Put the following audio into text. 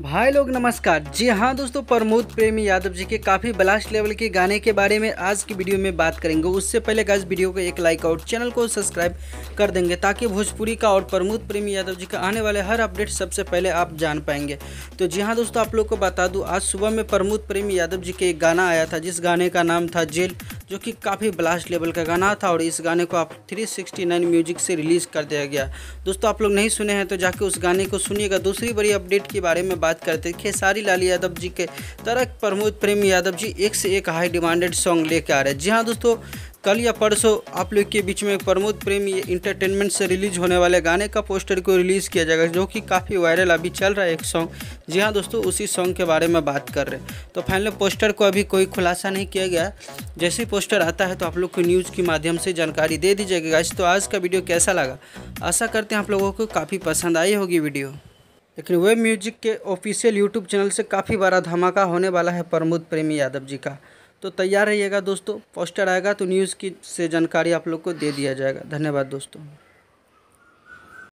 भाई लोग नमस्कार। जी हाँ दोस्तों, प्रमोद प्रेमी यादव जी के काफ़ी ब्लास्ट लेवल के गाने के बारे में आज की वीडियो में बात करेंगे। उससे पहले गाइस वीडियो को एक लाइक और चैनल को सब्सक्राइब कर देंगे ताकि भोजपुरी का और प्रमोद प्रेमी यादव जी का आने वाले हर अपडेट सबसे पहले आप जान पाएंगे। तो जी हाँ दोस्तों, आप लोग को बता दूँ, आज सुबह में प्रमोद प्रेमी यादव जी के एक गाना आया था जिस गाने का नाम था जेल, जो कि काफ़ी ब्लास्ट लेवल का गाना था और इस गाने को आप 369 म्यूजिक से रिलीज़ कर दिया गया। दोस्तों आप लोग नहीं सुने हैं तो जाके उस गाने को सुनिएगा। दूसरी बड़ी अपडेट के बारे में बात करते हैं। खेसारी लाल यादव जी के तरह प्रमोद प्रेमी यादव जी एक से एक हाई डिमांडेड सॉन्ग लेकर आ रहे हैं। जी हाँ दोस्तों, कल या परसों आप लोग के बीच में प्रमोद प्रेमी इंटरटेनमेंट से रिलीज होने वाले गाने का पोस्टर को रिलीज़ किया जाएगा, जो कि काफ़ी वायरल अभी चल रहा है एक सॉन्ग। जी हाँ दोस्तों, उसी सॉन्ग के बारे में बात कर रहे हैं। तो फाइनल पोस्टर को अभी कोई खुलासा नहीं किया गया। जैसे ही पोस्टर आता है तो आप लोग को न्यूज़ के माध्यम से जानकारी दे दी जाएगी। गाइस तो आज का वीडियो कैसा लगा, आशा करते हैं आप लोगों को काफ़ी पसंद आई होगी वीडियो। लेकिन वेब म्यूजिक के ऑफिशियल यूट्यूब चैनल से काफ़ी बड़ा धमाका होने वाला है प्रमोद प्रेमी यादव जी का। तो तैयार रहिएगा दोस्तों, पोस्टर आएगा तो न्यूज़ की से जानकारी आप लोग को दे दिया जाएगा। धन्यवाद दोस्तों।